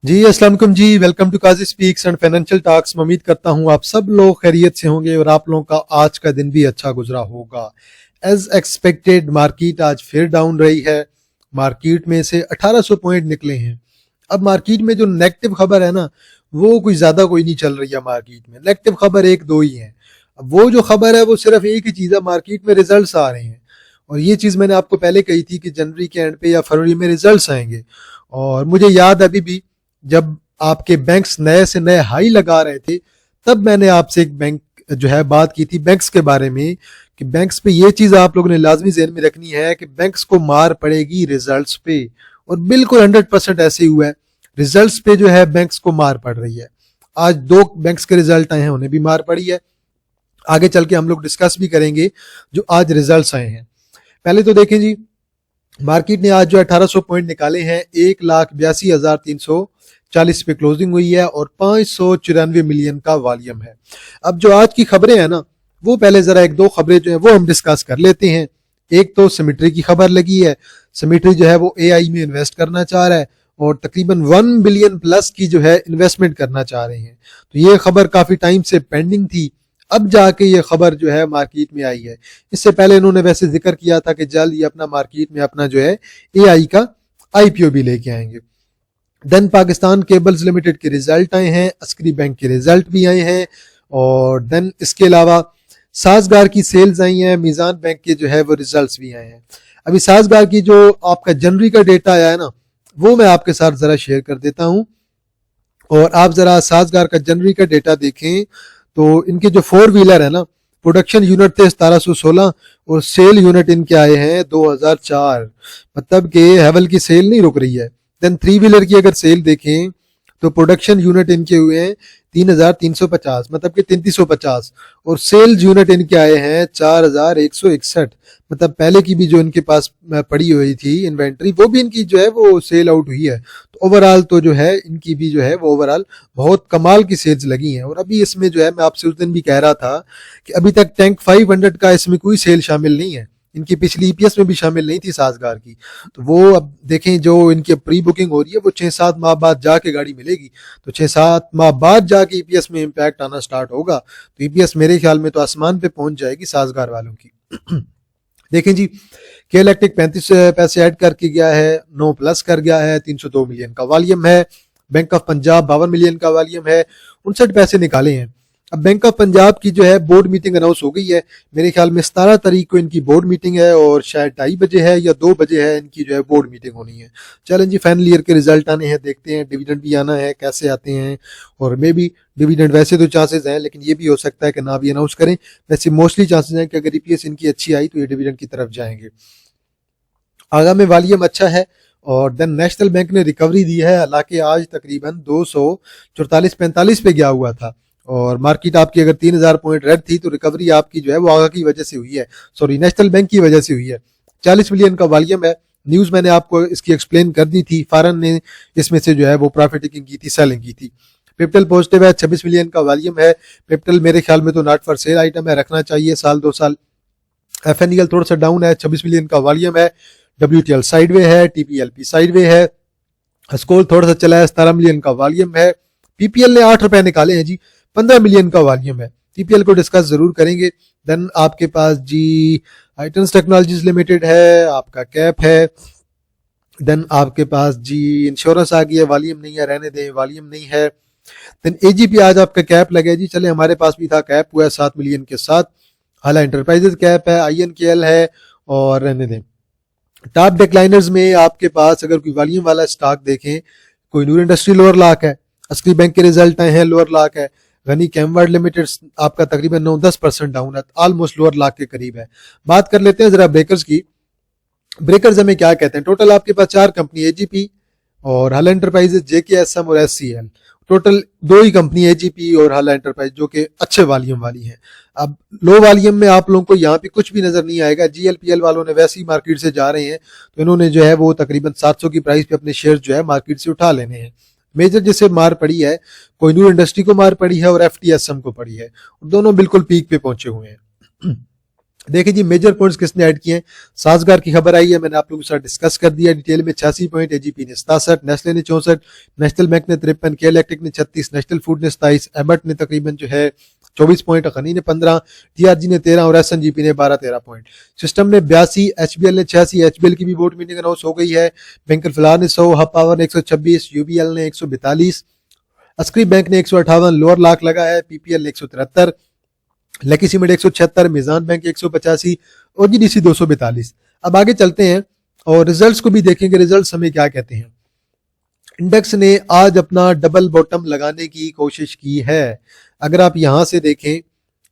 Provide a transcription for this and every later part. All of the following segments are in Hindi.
जी अस्सलाम वालेकुम जी। Welcome to Kazi speaks and financial talks. मैं उम्मीद करता हूँ आप सब लोग खैरियत से होंगे और आप लोगों का आज का दिन भी अच्छा गुजरा होगा। एज एक्सपेक्टेड मार्केट आज फिर डाउन रही है। मार्केट में से 1800 पॉइंट निकले हैं। अब मार्केट में जो नेगेटिव खबर है ना, वो कोई ज्यादा कोई नहीं चल रही है। मार्केट में नेगेटिव खबर एक दो ही है। अब वो जो खबर है वो सिर्फ एक ही चीज है, मार्केट में रिजल्ट्स आ रहे हैं। और ये चीज मैंने आपको पहले कही थी कि जनवरी के एंड पे या फरवरी में रिजल्ट्स आएंगे। और मुझे याद अभी भी, जब आपके बैंक्स नए से नए हाई लगा रहे थे, तब मैंने आपसे एक बैंक जो है बात की थी बैंक्स के बारे में, कि बैंक्स पे ये चीज आप लोगों ने लाजमी ज़हन में रखनी है कि बैंक्स को मार पड़ेगी रिजल्ट्स पे। और बिल्कुल 100% ऐसे ही हुआ है। रिजल्ट्स पे जो है बैंक्स को मार पड़ रही है। आज दो बैंक्स के रिजल्ट आए हैं, उन्हें भी मार पड़ी है। आगे चल के हम लोग डिस्कस भी करेंगे जो आज रिजल्ट्स आए हैं। पहले तो देखें जी, मार्केट ने आज जो 1800 पॉइंट निकाले हैं, 1,82,340 पे क्लोजिंग हुई है और 594 मिलियन का वॉल्यूम है। अब जो आज की खबरें हैं ना, वो पहले जरा एक दो खबरें जो है वो हम डिस्कस कर लेते हैं। एक तो सिमेट्री की खबर लगी है। सिमेट्री जो है वो एआई में इन्वेस्ट करना चाह रहा है और तकरीबन 1 बिलियन प्लस की जो है इन्वेस्टमेंट करना चाह रहे हैं। तो ये खबर काफी टाइम से पेंडिंग थी, अब जाके ये खबर जो है मार्केट में आई है। इससे पहले इन्होंने वैसे जिक्र किया था कि जल्द ये अपना मार्केट में अपना जो है एआई का आईपीओ भी लेके आएंगे। देन पाकिस्तान केबल्स लिमिटेड के रिजल्ट आए हैं, अस्करी बैंक के रिजल्ट भी आए हैं। और देन इसके अलावा साजगार की सेल्स आई हैं, मीजान बैंक के जो है वो रिजल्ट्स भी आए हैं। अभी साजगार की जो आपका जनवरी का डेटा आया है ना, वो मैं आपके साथ जरा शेयर कर देता हूं। और आप जरा साजगार का जनवरी का डेटा देखें तो इनके जो 4 व्हीलर है ना, प्रोडक्शन यूनिट थे 1716 और सेल यूनिट इनके आए हैं 2004। मतलब कि हेवल की सेल नहीं रुक रही है। देन 3 व्हीलर की अगर सेल देखें तो प्रोडक्शन यूनिट इनके हुए हैं 3350, मतलब कि 3350। और सेल्स यूनिट इनके आए हैं 4161। मतलब पहले की भी जो इनके पास पड़ी हुई थी इन्वेंट्री, वो भी इनकी जो है वो सेल आउट हुई है। तो ओवरऑल तो जो है इनकी भी जो है वो ओवरऑल बहुत कमाल की सेल्स लगी हैं। और अभी इसमें जो है मैं आपसे उस दिन भी कह रहा था कि अभी तक टैंक 500 का इसमें कोई सेल शामिल नहीं है। इनकी पिछली ईपीएस में भी शामिल नहीं थी साजगार की। तो वो अब देखें, जो इनकी प्री बुकिंग हो रही है वो 6-7 माह बाद जाके गाड़ी मिलेगी। तो 6-7 माह बाद जाके ईपीएस में इम्पैक्ट आना स्टार्ट होगा। तो ईपीएस मेरे ख्याल में तो आसमान पे पहुंच जाएगी साजगार वालों की। देखें जी, के इलेक्ट्रिक 35 पैसे ऐड करके गया है, 9 प्लस कर गया है, 302 मिलियन का वॉल्यूम है। बैंक ऑफ पंजाब 52 मिलियन का वॉल्यूम है, 59 पैसे निकाले हैं। अब बैंक ऑफ पंजाब की जो है बोर्ड मीटिंग अनाउंस हो गई है। मेरे ख्याल में 17 तारीख को इनकी बोर्ड मीटिंग है और शायद 2:30 बजे है या 2 बजे है इनकी जो है बोर्ड मीटिंग होनी है। चलें जी, फाइनल ईयर के रिजल्ट आने हैं, देखते हैं डिविडेंड भी आना है, कैसे आते हैं। और मे बी डिविडेंड वैसे तो चांसेस हैं, लेकिन ये भी हो सकता है कि ना भी अनाउंस करें। वैसे मोस्टली चांसेस हैं कि अगर ईपीएस इनकी अच्छी आई तो ये डिविडेंड की तरफ जाएंगे। आगा में वॉल्यूम अच्छा है। और देन नेशनल बैंक ने रिकवरी दी है, हालांकि आज तकरीबन 244-45 पे गया हुआ था। और मार्केट आपकी अगर 3000 पॉइंट रेड थी तो रिकवरी आपकी जो है वो आगा की वजह से हुई है, सॉरी नेशनल बैंक की वजह से हुई है। 40 मिलियन का वॉल्यूम है। न्यूज मैंने आपको इसकी एक्सप्लेन कर दी थी। फॉरन ने इसमें से जो है वो प्रॉफिट टेकिंग की थी, सेलिंग की थी। पिप्टल पॉजिटिव है, 26 मिलियन का वॉल्यूम है। पिप्टल मेरे ख्याल में तो नॉट फॉर सेल आइटम है, रखना चाहिए साल 2 साल। एफएनईएल थोड़ा सा डाउन है, 26 मिलियन का वॉल्यूम है। डब्ल्यूटीएल साइडवे है, टीपीएलपी साइडवे है। अस्कोल थोड़ा सा चला है, 17 मिलियन का वॉल्यूम है। पीपीएल ने 8 रुपए निकाले हैं जी, 15 मिलियन का वॉल्यूम है। पीपीएल को डिस्कस जरूर करेंगे। देन आपके पास जी आइटन्स टेक्नोलॉजीज लिमिटेड है, आपका कैप है। देन आपके पास जी इंश्योरेंस आ गई है, वॉल्यूम नहीं है, रहने दें, वॉल्यूम नहीं है। देन एजीपी आज आपका कैप लगे जी, चले हमारे पास भी था, कैप हुआ है 7 मिलियन के साथ। हाला इंटरप्राइजेज कैप है, आईएनकेएल है और रहने दें। टॉप डिक्लाइनर्स में आपके पास अगर कोई वॉल्यूम वाला स्टॉक देखें, कोई नूर इंडस्ट्री लोअर लॉक है, अस्करी बैंक के रिजल्ट आए हैं लोअर लॉक है। गनी कैमवर्ड लिमिटेड आपका तकरीबन 9-10% डाउन है, ऑलमोस्ट लोअर लॉक के करीब है। बात कर लेते हैं जरा ब्रेकर्स की। ब्रेकर्स हमें क्या कहते हैं? टोटल आपके पास 4 कंपनी, एजीपी और हाला एंटरप्राइजेज, जेकेएसएम और एससीएल। टोटल 2 ही कंपनी, एजीपी और हाला एंटरप्राइज, जो कि अच्छे वॉल्यूम वाली हैं। अब लो वॉल्यूम में आप लोगों को यहाँ पे कुछ भी नजर नहीं आएगा। जीएलपीएल वालों ने वैसे ही मार्केट से जा रहे हैं, तो इन्होंने जो है वो तकरीबन 700 की प्राइस पे अपने शेयर जो है मार्केट से उठा लेने हैं। मेजर जिसे मार पड़ी है, कोहिनूर इंडस्ट्री को मार पड़ी है और एफटीएसएम को पड़ी है। दोनों बिल्कुल पीक पे पहुंचे हुए हैं। देखिए जी, मेजर पॉइंट्स किसने ऐड किए हैं। साजगार की खबर आई है, मैंने आप लोगों के साथ डिस्कस कर दिया डिटेल में। 86 पॉइंट, एजीपी ने 67, नेस्ले ने 64, नेशनल बैंक ने 53, के इलेक्ट्रिक ने 36, नेशनल फूड ने 27, एबट ने तकरीबन जो है 24 पॉइंट, खनी ने 15, टीआरजी ने 13 और एसएनजीपी ने 12-13 पॉइंट। सिस्टम ने 82, एचबीएल ने 86, एचबीएल की भी बोर्ड मीटिंग अनाउंस हो गई है। बैंक फिलहाल ने 100, हब पावर ने 126, यूबीएल ने 142, अस्क्री बैंक ने 158, लोअर लाख लगा है, पीपीएल ने 173, लकी सीमेंट 176, मिजान बैंक 185 और जीडीसी 242। अब आगे चलते हैं और रिजल्ट्स को भी देखेंगे, रिजल्ट्स हमें क्या कहते हैं। इंडेक्स ने आज अपना डबल बॉटम लगाने की कोशिश की है। अगर आप यहां से देखें,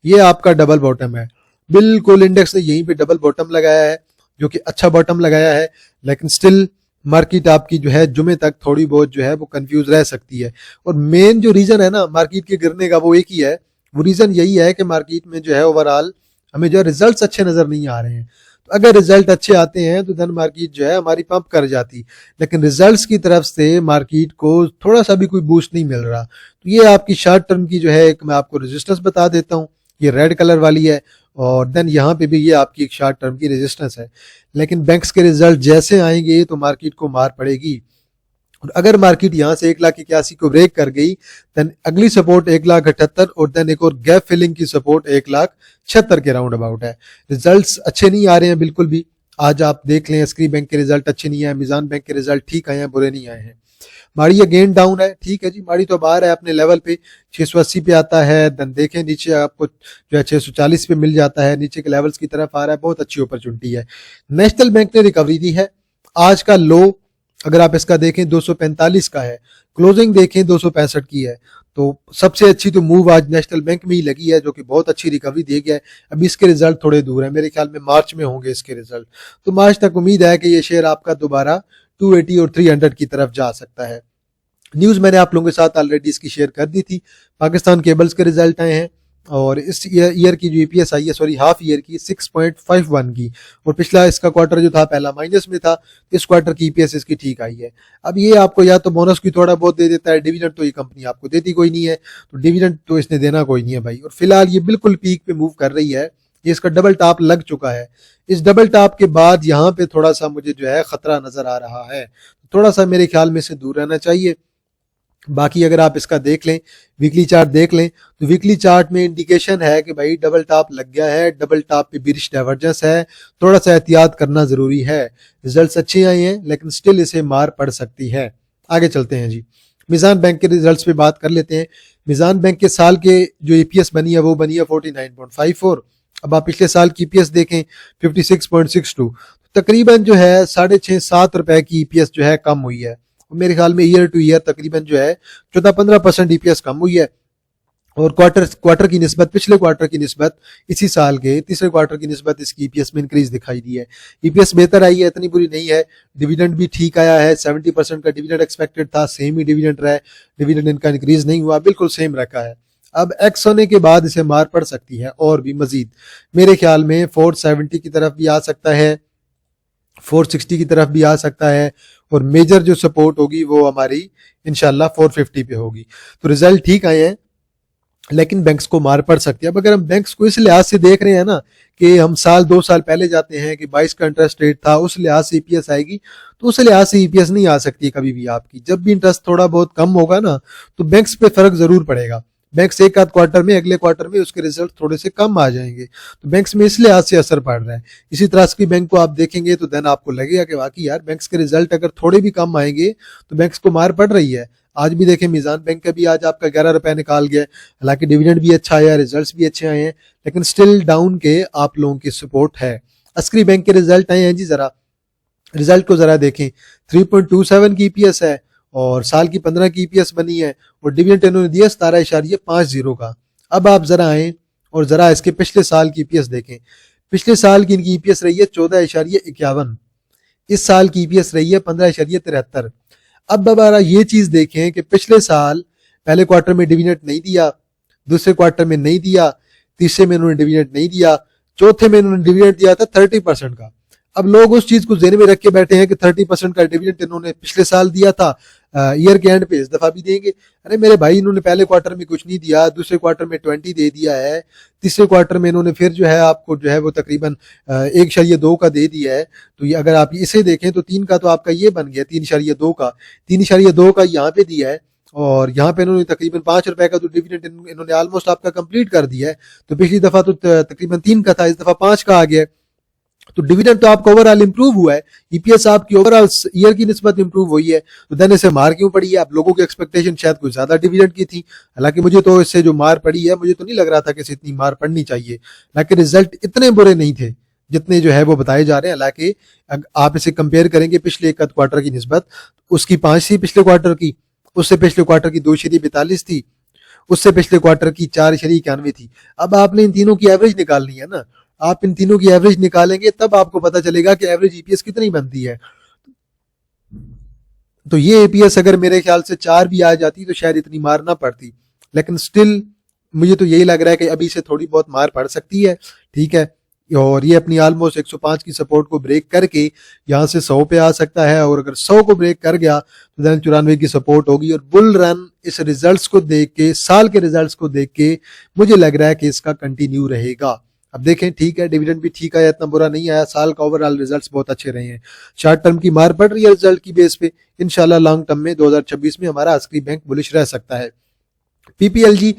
ये आपका डबल बॉटम है, बिल्कुल इंडेक्स ने यहीं पे डबल बॉटम लगाया है, जो कि अच्छा बॉटम लगाया है। लेकिन स्टिल मार्केट आपकी जो है जुमे तक थोड़ी बहुत जो है वो कंफ्यूज रह सकती है। और मेन जो रीजन है ना मार्केट के गिरने का, वो एक ही है, वो रीजन यही है कि मार्केट में जो है ओवरऑल हमें जो है रिजल्ट्स अच्छे नजर नहीं आ रहे हैं। तो अगर रिजल्ट अच्छे आते हैं तो धन मार्केट जो है हमारी पंप कर जाती, लेकिन रिजल्ट्स की तरफ से मार्केट को थोड़ा सा भी कोई बूस्ट नहीं मिल रहा। तो ये आपकी शॉर्ट टर्म की जो है एक मैं आपको रेजिस्टेंस बता देता हूँ, ये रेड कलर वाली है, और देन यहाँ पे भी ये आपकी एक शॉर्ट टर्म की रेजिस्टेंस है। लेकिन बैंक्स के रिजल्ट जैसे आएंगे तो मार्केट को मार पड़ेगी। और अगर मार्केट यहाँ से 1,81,000 को ब्रेक कर गई, देन अगली सपोर्ट 1,78,000 और देन एक और गैप फिलिंग की सपोर्ट 1,76,000 के राउंड अबाउट है। रिजल्ट्स अच्छे नहीं आ रहे हैं बिल्कुल भी। आज आप देख लें, अस्क्री बैंक के रिजल्ट अच्छे नहीं आए, मिजान बैंक के रिजल्ट ठीक आए हैं, बुरे नहीं आए हैं। माड़ी अगेन डाउन है, ठीक है जी, माड़ी तो बाहर है अपने लेवल पे, 680 पे आता है, देन देखें नीचे आपको जो है 640 पे मिल जाता है, नीचे के लेवल्स की तरफ आ रहा है, बहुत अच्छी अपॉर्चुनिटी है। नेशनल बैंक ने रिकवरी दी है, आज का लो अगर आप इसका देखें 245 का है, क्लोजिंग देखें 265 की है। तो सबसे अच्छी तो मूव आज नेशनल बैंक में ही लगी है, जो कि बहुत अच्छी रिकवरी दे गया है। अभी इसके रिजल्ट थोड़े दूर है, मेरे ख्याल में मार्च में होंगे इसके रिजल्ट। तो मार्च तक उम्मीद है कि ये शेयर आपका दोबारा 280 और 300 की तरफ जा सकता है। न्यूज़ मैंने आप लोगों के साथ ऑलरेडी इसकी शेयर कर दी थी। पाकिस्तान केबल्स के रिजल्ट आए हैं और इस ईयर की जो ईपीएस आई है, सॉरी हाफ ईयर की 6.51 की, और पिछला इसका क्वार्टर जो था पहला माइनस में था, इस क्वार्टर की ईपीएस इसकी ठीक आई है। अब ये आपको या तो बोनस की थोड़ा बहुत दे देता है, डिविडेंड तो ये कंपनी आपको देती कोई नहीं है, तो डिविडेंड तो इसने देना कोई नहीं है भाई। और फिलहाल ये बिल्कुल पीक पे मूव कर रही है, ये इसका डबल टॉप लग चुका है। इस डबल टॉप के बाद यहाँ पे थोड़ा सा मुझे जो है खतरा नजर आ रहा है, थोड़ा सा मेरे ख्याल में से दूर रहना चाहिए। बाकी अगर आप इसका देख लें, वीकली चार्ट देख लें, तो वीकली चार्ट में इंडिकेशन है कि भाई डबल टॉप लग गया है, डबल टॉप पे बिरिश डाइवर्जेंस है, थोड़ा सा एहतियात करना जरूरी है। रिजल्ट्स अच्छे आए हैं लेकिन स्टिल इसे मार पड़ सकती है। आगे चलते हैं जी, मिजान बैंक के रिजल्ट्स पे बात कर लेते हैं। मिजान बैंक के साल के जो ईपीएस बनी है वो बनी है 49.54। अब आप पिछले साल की ईपीएस देखें 56.62, तकरीबन जो है 6.5-7 रुपए की ईपीएस जो है कम हुई है। मेरे ख्याल में ईयर टू ईयर तकरीबन जो है 14-15% ईपीएस कम हुई है। और क्वार्टर की निस्बत, पिछले क्वार्टर की निस्बत, इसी साल के तीसरे क्वार्टर की निस्बत इसकी ईपीएस में इंक्रीज दिखाई दी है। ईपीएस बेहतर आई है, इतनी बुरी नहीं है। डिविडेंड भी ठीक आया है, 70% का डिविडेंड एक्सपेक्टेड था, सेम ही डिविडेंड रहा है, डिविडेंड इनका इंक्रीज नहीं हुआ, बिल्कुल सेम रखा है। अब एक्स होने के बाद इसे मार पड़ सकती है और भी मजीद, मेरे ख्याल में 470 की तरफ भी आ सकता है, 460 की तरफ भी आ सकता है, और मेजर जो सपोर्ट होगी वो हमारी इंशाल्लाह 450 पे होगी। तो रिजल्ट ठीक आए हैं लेकिन बैंक्स को मार पड़ सकती है। अब अगर हम बैंक्स को इस लिहाज से देख रहे हैं ना कि हम 2 साल पहले जाते हैं कि 22 का इंटरेस्ट रेट था, उस लिहाज से ईपीएस आएगी, तो उस लिहाज से ईपीएस नहीं आ सकती कभी भी आपकी। जब भी इंटरेस्ट थोड़ा बहुत कम होगा ना तो बैंक्स पे फर्क जरूर पड़ेगा। बैंक्स एक आध क्वार्टर में, अगले क्वार्टर में उसके रिजल्ट थोड़े से कम आ जाएंगे, तो बैंक्स में इस लिहाज से असर पड़ रहा है। इसी तरह की बैंक को आप देखेंगे तो देन आपको लगेगा कि वाकई यार बैंक्स के रिजल्ट अगर थोड़े भी कम आएंगे तो बैंक्स को मार पड़ रही है। आज भी देखें मिजान बैंक का भी आज आपका 11 रुपए निकाल गया, हालांकि डिविडेंड भी अच्छा आया, रिजल्ट्स भी अच्छे आए हैं, लेकिन स्टिल डाउन के आप लोगों की सपोर्ट है। अस्क्री बैंक के रिजल्ट आए हैं जी, जरा रिजल्ट को जरा देखें, 3.27 की ईपीएस है और साल की 15 की ईपीएस बनी है, और डिविडेंड इन्होंने दिया 17.50 का। अब आप जरा आए और जरा इसके पिछले साल की ईपीएस देखें। पिछले साल की इनकी ईपीएस रही है 14.51, इस साल की ईपीएस रही है 15.73। अब दोबारा ये चीज देखें कि पिछले साल पहले क्वार्टर में डिविडेंड नहीं दिया, दूसरे क्वार्टर में नहीं दिया, तीसरे में इन्होंने डिविडेंड नहीं दिया, चौथे में इन्होंने डिविडेंड दिया था 30% का। अब लोग उस चीज को ज़हन में रख के बैठे हैं कि 30% का डिविडेंड इन्होंने पिछले साल दिया था, ईयर के एंड पे इस दफा भी देंगे। अरे मेरे भाई, इन्होंने पहले क्वार्टर में कुछ नहीं दिया, दूसरे क्वार्टर में 20 दे दिया है, तीसरे क्वार्टर में इन्होंने फिर जो है आपको जो है वो तकरीबन 1.2 का दे दिया है। तो ये अगर आप इसे देखें तो 3 का तो आपका ये बन गया, 3.2 का, 3.2 का यहाँ पे दिया है, और यहाँ पे इन्होंने तकरीबन 5 रुपए का तो डिविडेंड इन्होंने ऑलमोस्ट आपका कंप्लीट कर दिया है। तो पिछली दफा तो तकरीबन 3 का था, इस दफा 5 का आ गया है। तो डिविडेंड तो आपका ओवरऑल इंप्रूव हुआ है, ईपीएस आपकी ओवरऑल ईयर की निस्बत इंप्रूव हुई है। तो देन इसे मार क्यों पड़ी है? आप लोगों की एक्सपेक्टेशन शायद कुछ ज्यादा डिविडेंड की थी, हालांकि मुझे तो इससे जो मार पड़ी है, मुझे तो नहीं लग रहा था कि इसे इतनी मार पड़नी चाहिए। हालांकि रिजल्ट इतने बुरे नहीं थे जितने जो है वो बताए जा रहे हैं। हालांकि आप इसे कंपेयर करेंगे पिछले एक क्वार्टर की निस्बत, उसकी 5 थी पिछले क्वार्टर की, उससे पिछले क्वार्टर की 2.42 थी, उससे पिछले क्वार्टर की 4.91 थी। अब आपने इन तीनों की एवरेज निकालनी है ना, आप इन तीनों की एवरेज निकालेंगे तब आपको पता चलेगा कि एवरेज ईपीएस कितनी बनती है। तो ये ईपीएस अगर मेरे ख्याल से 4 भी आ जाती तो शायद इतनी मार ना पड़ती, लेकिन स्टिल मुझे तो यही लग रहा है कि अभी से थोड़ी बहुत मार पड़ सकती है। ठीक है, और ये अपनी ऑलमोस्ट 105 की सपोर्ट को ब्रेक करके यहाँ से 100 पे आ सकता है, और अगर 100 को ब्रेक कर गया तो देन 94 की सपोर्ट होगी। और बुल रन इस रिजल्ट्स को देख के, साल के रिजल्ट्स को देख के मुझे लग रहा है कि इसका कंटिन्यू रहेगा। अब देखें, ठीक है, डिविडेंड भी ठीक आया, इतना बुरा नहीं आया, साल का ओवरऑल रिजल्ट्स बहुत अच्छे रहे हैं। शॉर्ट टर्म की मार पड़ रही है रिजल्ट की बेस पे, इंशाल्लाह लॉन्ग टर्म में 2026 में हमारा अस्करी बैंक बुलिश रह सकता है। पीपीएलजी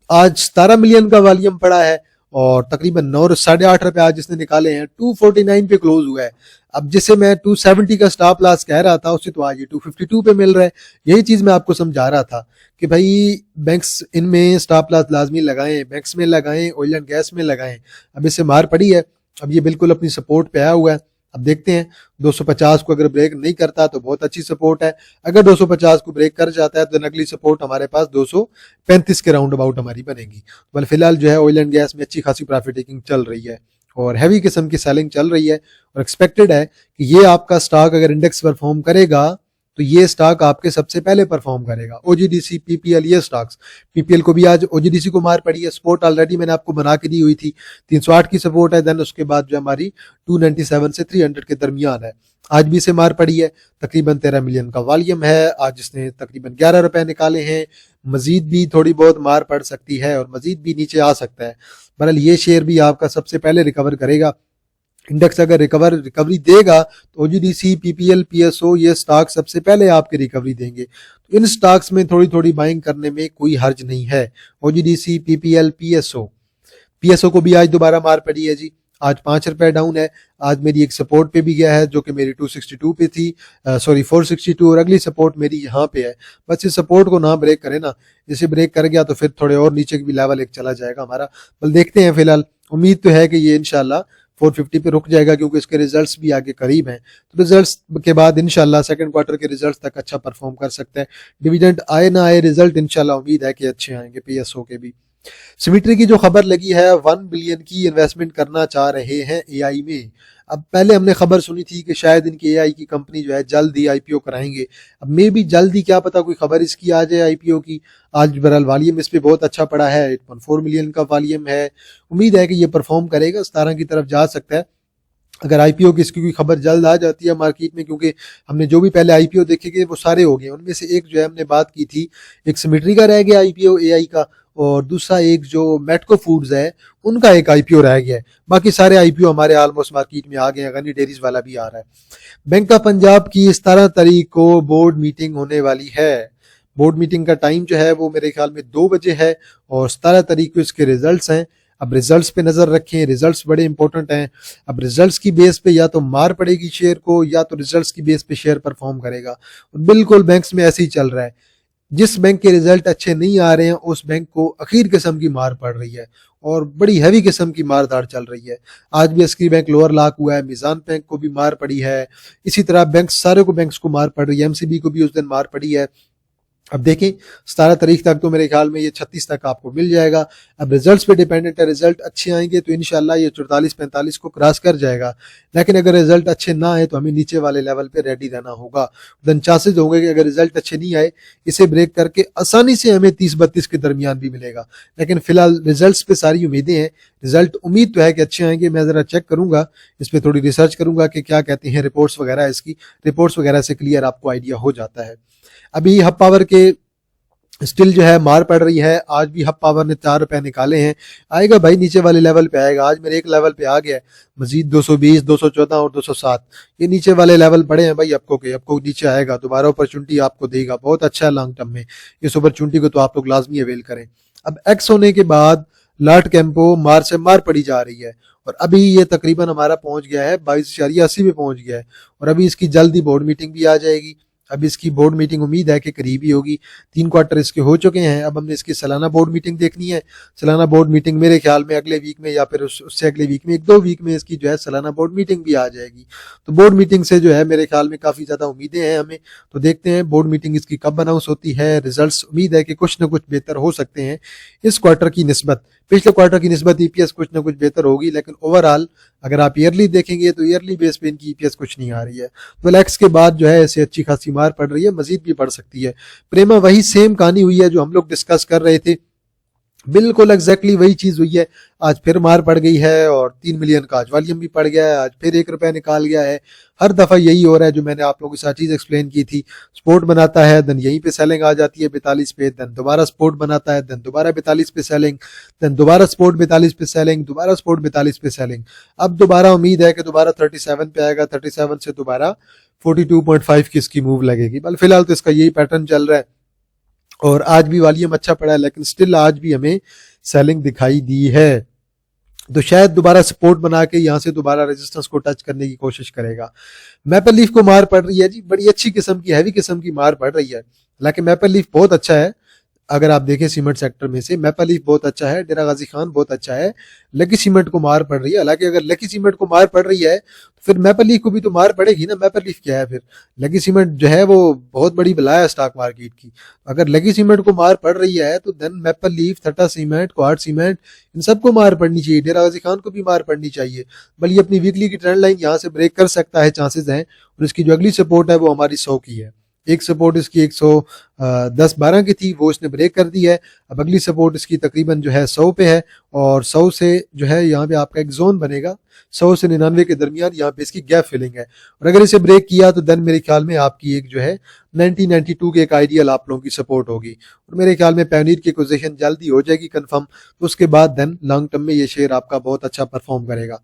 आज 17 मिलियन का वॉल्यूम पड़ा है और तकरीबन 9.8 रुपए आज इसने निकाले हैं, 249 पे क्लोज हुआ है। अब जिसे मैं 270 का स्टॉप लॉस कह रहा था, उसे तो आज ये 252 पे मिल रहा है। यही चीज मैं आपको समझा रहा था कि भाई बैंक्स इनमें स्टॉप लॉस लाजमी लगाएं, बैंक्स में लगाएं, ऑयल एंड गैस में लगाएं। अब इससे मार पड़ी है, अब ये बिल्कुल अपनी सपोर्ट पे आया हुआ है। अब देखते हैं 250 को अगर ब्रेक नहीं करता तो बहुत अच्छी सपोर्ट है, अगर 250 को ब्रेक कर जाता है तो अगली सपोर्ट हमारे पास 235 के राउंड अबाउट हमारी बनेगी। बल फिलहाल जो है ऑयल एंड गैस में अच्छी खासी प्रॉफिट टेकिंग चल रही है और हैवी किस्म की सेलिंग चल रही है, और एक्सपेक्टेड है कि ये आपका स्टॉक अगर इंडेक्स परफॉर्म करेगा तो ये स्टॉक आपके सबसे पहले परफॉर्म करेगा। ओजीडीसी, पीपीएल, ये स्टॉक्स, पीपीएल को भी आज ओजीडीसी को मार पड़ी है। सपोर्ट ऑलरेडी मैंने आपको बना के दी हुई थी, 308 की सपोर्ट है, देन उसके बाद जो हमारी 297 से 300 के दरमियान है। आज भी इसे मार पड़ी है, तकरीबन 13 मिलियन का वॉल्यूम है, आज इसने तकरीबन 11 रुपए निकाले हैं। मजीद भी थोड़ी बहुत मार पड़ सकती है और मजीद भी नीचे आ सकता है। बहरहाल ये शेयर भी आपका सबसे पहले रिकवर करेगा। इंडेक्स अगर रिकवरी देगा तो ओजीडीसी, पीपीएल, पीएसओ, ये स्टॉक सबसे पहले आपके रिकवरी देंगे। तो इन स्टॉक्स में थोड़ी थोड़ी बाइंग करने में कोई हर्ज नहीं है। ओजीडीसी, पीपीएल, पीएसओ को भी आज दोबारा मार पड़ी है जी, आज 5 रुपए डाउन है। आज मेरी एक सपोर्ट पे भी गया है जो कि मेरी 262 पे थी, 462, और अगली सपोर्ट मेरी यहाँ पे है। बस इस सपोर्ट को ना ब्रेक करे ना, इसे ब्रेक कर गया तो फिर थोड़े और नीचे भी लेवल एक चला जाएगा हमारा। बल देखते हैं, फिलहाल उम्मीद तो है कि ये इंशाल्लाह 450 पे रुक जाएगा क्योंकि इसके रिजल्ट्स भी आगे करीब हैं। तो रिजल्ट्स के बाद इंशाल्लाह सेकंड क्वार्टर के रिजल्ट्स तक अच्छा परफॉर्म कर सकता है। डिविडेंड आए ना आए, रिजल्ट इंशाल्लाह उम्मीद है कि अच्छे आएंगे पीएसओ के भी। सिमिट्री की जो खबर लगी है, 1 बिलियन की इन्वेस्टमेंट करना चाह रहे हैं एआई में। अब पहले हमने खबर सुनी थी कि शायद इनकी एआई की कंपनी जो है जल्द ही आईपीओ कराएंगे। अब मे भी जल्द ही, क्या पता कोई खबर इसकी आ जाए आईपीओ की। आज बहरहाल वॉल्यूम इस पे बहुत अच्छा पड़ा है, 8.4 मिलियन का वॉल्यूम है। उम्मीद है कि ये परफॉर्म करेगा, 17 की तरफ जा सकता है अगर आईपीओ की इसकी कोई खबर जल्द आ जाती है मार्केट में। क्योंकि हमने जो भी पहले आईपीओ देखे गए वो सारे हो गए, उनमें से एक जो है हमने बात की थी, एक सिमिट्री का रह गया आईपीओ एआई का, और दूसरा एक जो मेटको फूड्स है उनका एक आईपीओ रह गया है। बाकी सारे आईपीओ हमारे ऑलमोस्ट मार्केट में आ गए हैं, गनी डेयरीज वाला भी आ रहा है। बैंक ऑफ पंजाब की 17 तारीख को बोर्ड मीटिंग होने वाली है। बोर्ड मीटिंग का टाइम जो है वो मेरे ख्याल में 2 बजे है, और 17 तारीख को इसके रिजल्ट्स हैं। अब रिजल्ट्स पे नजर रखें, रिजल्ट्स बड़े इंपॉर्टेंट हैं। अब रिजल्ट्स की बेस पे या तो मार पड़ेगी शेयर को, या तो रिजल्ट्स की बेस पे शेयर परफॉर्म करेगा। बिल्कुल बैंक्स में ऐसे ही चल रहा है, जिस बैंक के रिजल्ट अच्छे नहीं आ रहे हैं उस बैंक को अखीर किस्म की मार पड़ रही है, और बड़ी हैवी किस्म की मारदार चल रही है। आज भी अस्करी बैंक लोअर लॉक हुआ है, मिजान बैंक को भी मार पड़ी है, इसी तरह बैंक सारे को बैंक्स को मार पड़ रही है, एमसीबी को भी उस दिन मार पड़ी है। अब देखें 17 तारीख तक तो मेरे ख्याल में ये 36 तक आपको मिल जाएगा। अब रिजल्ट्स पे डिपेंडेंट है, रिजल्ट अच्छे आएंगे तो इंशाल्लाह ये 44-45 को क्रॉस कर जाएगा। लेकिन अगर रिजल्ट अच्छे ना आए तो हमें नीचे वाले लेवल पे रेडी रहना होगा। देन चांसेस होंगे कि अगर रिजल्ट अच्छे नहीं आए इसे ब्रेक करके आसानी से हमें 30-32 के दरमियान भी मिलेगा। लेकिन फिलहाल रिजल्ट पे सारी उम्मीदें हैं, रिजल्ट उम्मीद तो है कि अच्छे आएंगे। मैं ज़रा चेक करूंगा, इस पर थोड़ी रिसर्च करूंगा कि क्या कहते हैं रिपोर्ट्स वगैरह, इसकी रिपोर्ट्स वगैरह से क्लियर आपको आइडिया हो जाता है। अभी हब पावर के स्टिल जो है मार पड़ रही है। आज भी हब पावर ने 4 रुपए निकाले हैं, आएगा भाई नीचे वाले लेवल पे आएगा। आज मेरे एक लेवल पे आ गया है, मजीद 220, 214 और 207 ये नीचे वाले लेवल पड़े हैं भाई। आपको नीचे आएगा, दोबारा अपॉर्चुनिटी आपको देगा, बहुत अच्छा है लॉन्ग टर्म में। इस अपॉर्चुनिटी को तो आप लोग लाजमी अवेल करें। अब एक्स होने के बाद लाट कैंपो मार से मार पड़ी जा रही है और अभी ये तकरीबन हमारा पहुंच गया है 22.80 पे पहुंच गया है और अभी इसकी जल्दी बोर्ड मीटिंग भी आ जाएगी। अब इसकी बोर्ड मीटिंग उम्मीद है कि करीब ही होगी, 3 क्वार्टर इसके हो चुके हैं। अब हमने इसकी सालाना बोर्ड मीटिंग देखनी है। सालाना बोर्ड मीटिंग मेरे ख्याल में अगले वीक में या फिर उससे अगले वीक में 1-2 वीक में इसकी जो है सालाना बोर्ड मीटिंग भी आ जाएगी। तो बोर्ड मीटिंग से जो है मेरे ख्याल में काफ़ी ज़्यादा उम्मीदें हैं हमें। तो देखते हैं बोर्ड मीटिंग इसकी कब अनाउंस होती है। रिजल्ट्स उम्मीद है कि कुछ ना कुछ बेहतर हो सकते हैं इस क्वार्टर की निस्बत, पिछले क्वार्टर की निस्बत ईपीएस कुछ ना कुछ बेहतर होगी। लेकिन ओवरऑल अगर आप ईयरली देखेंगे तो ईयरली बेस पे इनकी ईपीएस कुछ नहीं आ रही है। तो एक्स के बाद जो है ऐसे अच्छी खासी मार पड़ रही है, मजीद भी पड़ सकती है। प्रेमा वही सेम कहानी हुई है जो हम लोग डिस्कस कर रहे थे, बिल्कुल एग्जैक्टली वही चीज हुई है। आज फिर मार पड़ गई है और 3 मिलियन का आज वॉल्यूम भी पड़ गया है, आज फिर 1 रुपया निकाल गया है। हर दफा यही हो रहा है जो मैंने आप लोगों के साथ चीज एक्सप्लेन की थी। सपोर्ट बनाता है, देन यहीं पे सेलिंग आ जाती है 42 पे, देन दोबारा सपोर्ट बनाता है, देन दोबारा 42 पे सेलिंग, देन दोबारा सपोर्ट 42 पे सेलिंग, दोबारा सपोर्ट 42 पे सेलिंग। अब दोबारा उम्मीद है कि दोबारा 37 पे आएगा, 37 से दोबारा 42.5 की इसकी मूव लगेगी। बल फिलहाल तो इसका यही पैटर्न चल रहा है और आज भी वॉल्यूम अच्छा पड़ा है, लेकिन स्टिल आज भी हमें सेलिंग दिखाई दी है। तो शायद दोबारा सपोर्ट बना के यहां से दोबारा रेजिस्टेंस को टच करने की कोशिश करेगा। मैपल लीफ को मार पड़ रही है जी, बड़ी अच्छी किस्म की हैवी किस्म की मार पड़ रही है। हालांकि मैपल लीफ बहुत अच्छा है, अगर आप देखें सीमेंट सेक्टर में से मैपल लीफ बहुत अच्छा है, डेरा गाजी खान बहुत अच्छा है। लकी सीमेंट को मार पड़ रही है। हालांकि अगर लकी सीमेंट को मार पड़ रही है तो फिर मैपल लीफ को भी तो मार पड़ेगी ना। मैपल लीफ क्या है फिर? लकी सीमेंट जो है वो बहुत बड़ी बला है स्टॉक मार्केट की। अगर लकी सीमेंट को मार पड़ रही है तो then maple leaf, Tata cement, क्वार्ट सीमेंट, इन सबको मार पड़नी चाहिए। डेरा गाजी खान को भी मार पड़नी चाहिए। बल्कि अपनी वीकली की ट्रेंड लाइन यहाँ से ब्रेक कर सकता है, चांसेस हैं। और इसकी जो अगली सपोर्ट है वो हमारी 100 की है। एक सपोर्ट इसकी 110-12 की थी, वो इसने ब्रेक कर दी है। अब अगली सपोर्ट इसकी तकरीबन जो है 100 पे है और 100 से जो है यहाँ पे आपका एक जोन बनेगा 100 से 99 के दरमियान, यहाँ पे इसकी गैप फिलिंग है। और अगर इसे ब्रेक किया तो देन मेरे ख्याल में आपकी एक जो है 1992 के एक आइडियल आप लोगों की सपोर्ट होगी और मेरे ख्याल में पैनीर की पोजीशन जल्दी हो जाएगी कंफर्म। तो उसके बाद देन लॉन्ग टर्म में ये शेयर आपका बहुत अच्छा परफॉर्म करेगा।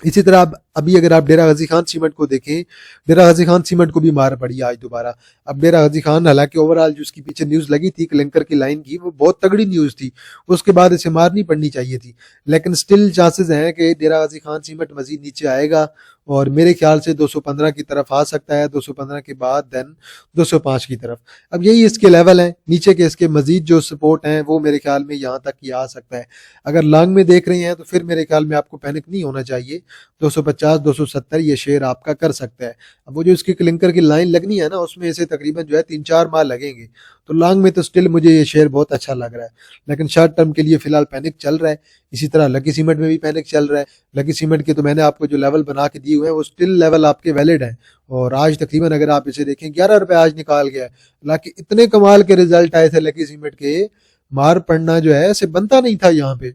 इसी तरह अभी अगर आप डेरा गाजी खान सीमेंट को देखें, डेरा गाजी खान सीमेंट को भी मार पड़ी आज दोबारा। अब डेरा गाजी खान, हालांकि ओवरऑल जो उसकी पीछे न्यूज लगी थी क्लिंकर की लाइन की, वो बहुत तगड़ी न्यूज थी, उसके बाद इसे मार नहीं पड़नी चाहिए थी। लेकिन स्टिल चांसेस हैं कि डेरा गाजी खान सीमेंट मजीद नीचे आएगा और मेरे ख्याल से 215 की तरफ आ सकता है, 215 के बाद देन 205 की तरफ। अब यही इसके लेवल हैं, नीचे के इसके मजीद जो सपोर्ट हैं वो मेरे ख्याल में यहाँ तक ही आ सकता है। अगर लॉन्ग में देख रहे हैं तो फिर मेरे ख्याल में आपको पैनिक नहीं होना चाहिए। 250, 270 ये शेयर आपका कर सकता है। अब वो जो इसकी क्लिंकर की लाइन लगनी है ना, उसमें इसे तकरीबन जो है 3-4 माह लगेंगे। तो लॉन्ग में तो स्टिल मुझे ये शेयर बहुत अच्छा लग रहा है, लेकिन शॉर्ट टर्म के लिए फिलहाल पैनिक चल रहा है। इसी तरह लकी सीमेंट में भी पैनिक चल रहा है। लकी सीमेंट के तो मैंने आपको जो लेवल बना के दिए हुए हैं वो स्टिल लेवल आपके वैलिड हैं और आज तकरीबन अगर आप इसे देखें 11 रुपए आज निकाल गया है। हालांकि इतने कमाल के रिजल्ट आए थे लकी सीमेंट के, मार पड़ना जो है ऐसे बनता नहीं था यहाँ पे।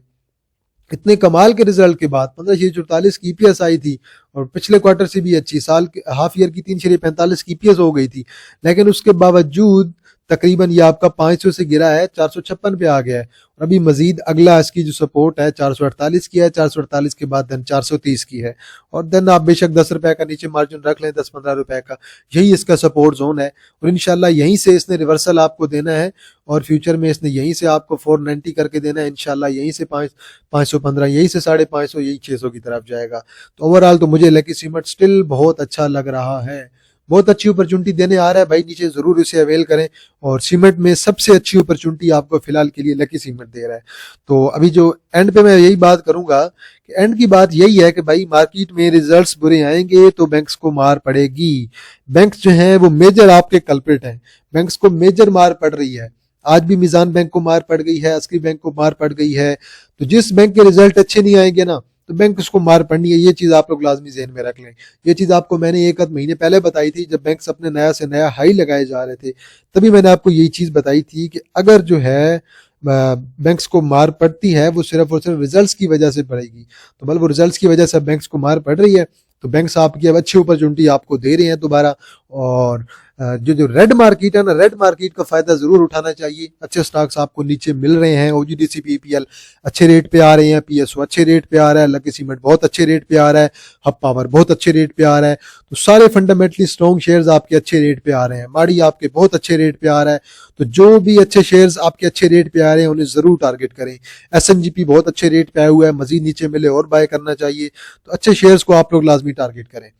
इतने कमाल के रिजल्ट के बाद 15.44 की ईपीएस आई थी और पिछले क्वार्टर से भी अच्छी, साल के हाफ ईयर की 3.45 की ईपीएस हो गई थी। लेकिन उसके बावजूद तकरीबन ये आपका 500 से गिरा है, 456 पे आ गया है। और अभी मजीद अगला इसकी जो सपोर्ट है 448 की है, 448 के बाद देन 430 की है। और देन आप बेशक 10 रुपए का नीचे मार्जिन रख लें, 10-15 रुपए का, यही इसका सपोर्ट जोन है। और इंशाल्लाह यहीं से इसने रिवर्सल आपको देना है और फ्यूचर में इसने यहीं से आपको 490 करके देना है इंशाल्लाह। यहीं से 515, यहीं से 550, यही 600 की तरफ जाएगा। तो ओवरऑल तो मुझे लकी सीमेंट स्टिल बहुत अच्छा लग रहा है, बहुत अच्छी अपॉर्चुनिटी देने आ रहा है भाई, नीचे जरूर इसे अवेल करें। और सीमेंट में सबसे अच्छी अपॉर्चुनिटी आपको फिलहाल के लिए लकी सीमेंट दे रहा है। तो अभी जो एंड पे मैं यही बात करूंगा कि एंड की बात यही है कि भाई मार्केट में रिजल्ट्स बुरे आएंगे तो बैंक्स को मार पड़ेगी। बैंक्स जो हैं वो मेजर आपके कल्प्रिट हैं, बैंक्स को मेजर मार पड़ रही है। आज भी मिजान बैंक को मार पड़ गई है, अस्करी बैंक को मार पड़ गई है। तो जिस बैंक के रिजल्ट अच्छे नहीं आएंगे ना तो बैंक उसको मार पड़नी है। ये चीज आप लोग लाजमी ज़हन में रख लें। ये चीज आपको मैंने एक आध महीने पहले बताई थी, जब बैंक्स अपने नया से नया हाई लगाए जा रहे थे, तभी मैंने आपको यही चीज बताई थी कि अगर जो है बैंक्स को मार पड़ती है वो सिर्फ और सिर्फ रिजल्ट्स की वजह से पड़ेगी। तो मतलब वो रिजल्ट्स की वजह से बैंक्स को मार पड़ रही है, तो बैंक्स आपकी अब अच्छी अपॉर्चुनिटी आपको दे रहे हैं दोबारा। और जो रेड मार्केट है ना, रेड मार्केट का फायदा जरूर उठाना चाहिए। अच्छे स्टॉक्स आपको नीचे मिल रहे हैं, ओजीडीसी पीपीएल अच्छे रेट पे आ रहे हैं, पीएसओ अच्छे रेट पे आ रहा है, लकी सीमेंट बहुत अच्छे रेट पे आ रहा है, हब पावर बहुत अच्छे रेट पे आ रहा है। तो सारे फंडामेंटली स्ट्रॉन्ग शेयर्स आपके अच्छे रेट पे आ रहे हैं। माड़ी आपके बहुत अच्छे रेट पे आ रहा है। तो जो भी अच्छे शेयर्स आपके अच्छे रेट पे आ रहे हैं उन्हें जरूर टारगेट करें। एसएनजीपी बहुत अच्छे रेट पे आया हुआ है, मजीद नीचे मिले और बाय करना चाहिए। तो अच्छे शेयर्स को आप लोग लाजमी टारगेट करें।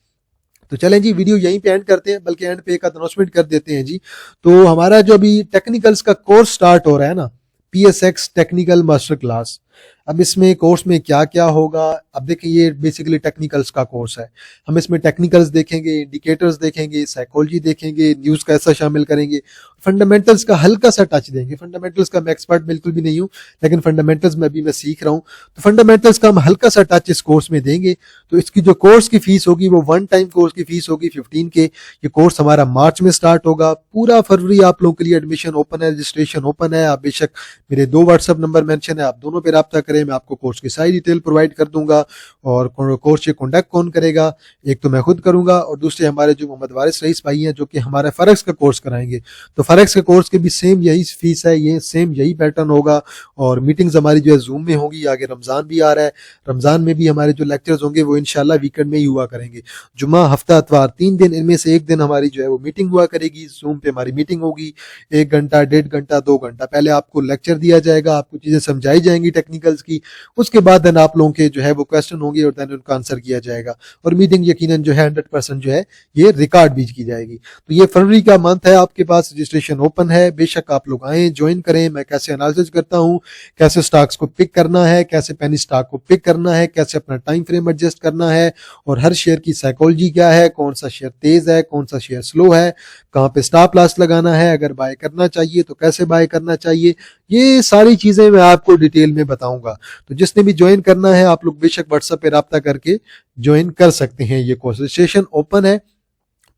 तो चलें जी, वीडियो यहीं पे एंड करते हैं, बल्कि एंड पे एक अनाउंसमेंट कर देते हैं जी। तो हमारा जो अभी टेक्निकल्स का कोर्स स्टार्ट हो रहा है ना, PSX टेक्निकल मास्टर क्लास, अब इसमें कोर्स में क्या क्या होगा। अब देखिए ये बेसिकली टेक्निकल्स का कोर्स है। हम इसमें टेक्निकल्स देखेंगे, इंडिकेटर्स देखेंगे, साइकोलॉजी देखेंगे, न्यूज़ कैसा शामिल करेंगे, फंडामेंटल्स का हल्का सा टच देंगे। फंडामेंटल्स का मैं एक्सपर्ट बिल्कुल भी नहीं हूँ, लेकिन फंडामेंटल्स में भी मैं सीख रहा हूँ। तो फंडामेंटल्स का हम हल्का सा टच इस कोर्स में देंगे। तो इसकी जो कोर्स की फीस होगी वो वन टाइम कोर्स की फीस होगी 15K। ये कोर्स हमारा मार्च में स्टार्ट होगा। पूरा फरवरी आप लोगों के लिए एडमिशन ओपन है, रजिस्ट्रेशन ओपन है। आप बेशक मेरे 2 व्हाट्सएप नंबर मेंशन है, आप दोनों पे रब्ता करें, मैं आपको कोर्स की सारी डिटेल प्रोवाइड कर दूंगा। और कोर्स ये कंडक्ट कौन करेगा, एक तो मैं खुद करूंगा और दूसरे हमारे जो मोहम्मद वारिस रईस भाई हैं जो कि हमारे फॉरेक्स का कोर्स कराएंगे। तो फॉरेक्स के कोर्स की भी सेम यही फीस है, ये सेम यही पैटर्न होगा। और मीटिंग्स हमारी जो है जूम में होगी। आगे रमजान भी आ रहा है, रमजान में भी हमारे जो लेक्चर्स होंगे वो इंशाल्लाह वीकेंड में ही हुआ करेंगे। जुम्मा, हफ्ता, इतवार 3 दिन, इनमें से एक दिन हमारी जो है वो मीटिंग हुआ करेगी। जूम पे हमारी मीटिंग होगी 1 घंटा, 1.5 घंटा, 2 घंटा। पहले आपको लेक्चर दिया जाएगा, आपको चीजें समझाई जाएंगी टेक्निकल्स की। उसके बाद देन आप लोगों के जो है वो क्वेश्चन होंगे और देन उनका आंसर किया जाएगा। और मीटिंग यकीनन जो है 100% जो है ये रिकॉर्ड भी की जाएगी। तो ये फरवरी का मंथ है, आपके पास रजिस्ट्रेशन ओपन है। बेशक आप लोग आए, ज्वाइन करें। मैं कैसे एनालिसिस करता हूँ, कैसे स्टॉक्स को पिक करना है, कैसे पेनी स्टॉक को पिक करना है, कैसे अपना टाइम फ्रेम एडजस्ट करना है, और हर शेयर की साइकोलॉजी क्या है, कौन सा शेयर तेज है, कौन सा शेयर स्लो है, कहाँ पे स्टॉप लॉस लगाना है, अगर बाय करना चाहिए तो कैसे बाय करना चाहिए, ये सारी चीजें मैं आपको डिटेल में बताऊंगा। तो जिसने भी ज्वाइन करना है आप लोग बेशक व्हाट्सएप पे राब्ता करके ज्वाइन कर सकते हैं। ये कोर्स रजिस्ट्रेशन ओपन है।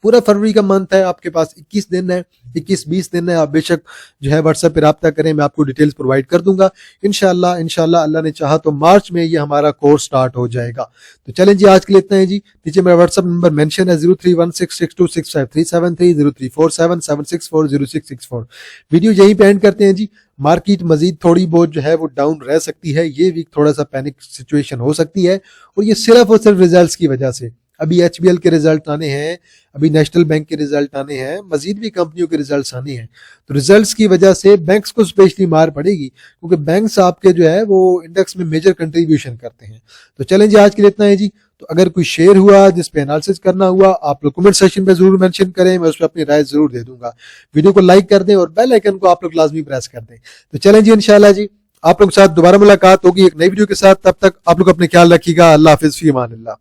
पूरा फरवरी का मंथ है, आपके पास 21 दिन है, 21-20 दिन है। आप बेशक जो है व्हाट्सएप पे राब्ता करें, मैं आपको डिटेल्स प्रोवाइड कर दूंगा। इंशाल्लाह अल्लाह ने चाहा तो मार्च में ये हमारा कोर्स स्टार्ट हो जाएगा। तो चलें जी, आज के लिए इतना है जी। नीचे मेरा व्हाट्सएप नंबर मेंशन है 0316626537 0347764064। वीडियो यहीं पे एंड करते हैं जी। मार्केट मजीद थोड़ी बहुत जो है वो डाउन रह सकती है, ये वीक थोड़ा सा पैनिक सिचुएशन हो सकती है, और ये सिर्फ और सिर्फ रिजल्ट्स की वजह से। अभी HBL के रिजल्ट आने हैं, अभी नेशनल बैंक के रिजल्ट आने हैं, मजीद भी कंपनियों के रिजल्ट्स आने हैं। तो रिजल्ट्स की वजह से बैंक्स को स्पेशली मार पड़ेगी, क्योंकि बैंक्स आपके जो है वो इंडेक्स में मेजर कंट्रीब्यूशन करते हैं। तो चलें जी, आज के लिए इतना है जी। तो अगर कोई शेयर हुआ जिस पे एनालिसिस करना हुआ, आप लोग कमेंट सेक्शन पे जरूर मेंशन करें, मैं उस पर अपनी राय जरूर दे दूंगा। वीडियो को लाइक कर दें और बेल आइकन को आप लोग लाजमी प्रेस कर दें। तो चलें जी, इंशाल्लाह जी आप लोग के साथ दोबारा मुलाकात होगी एक नई वीडियो के साथ। तब तक आप लोग अपने ख्याल रखिएगा। अल्लाह हाफिज, फी अमान अल्लाह।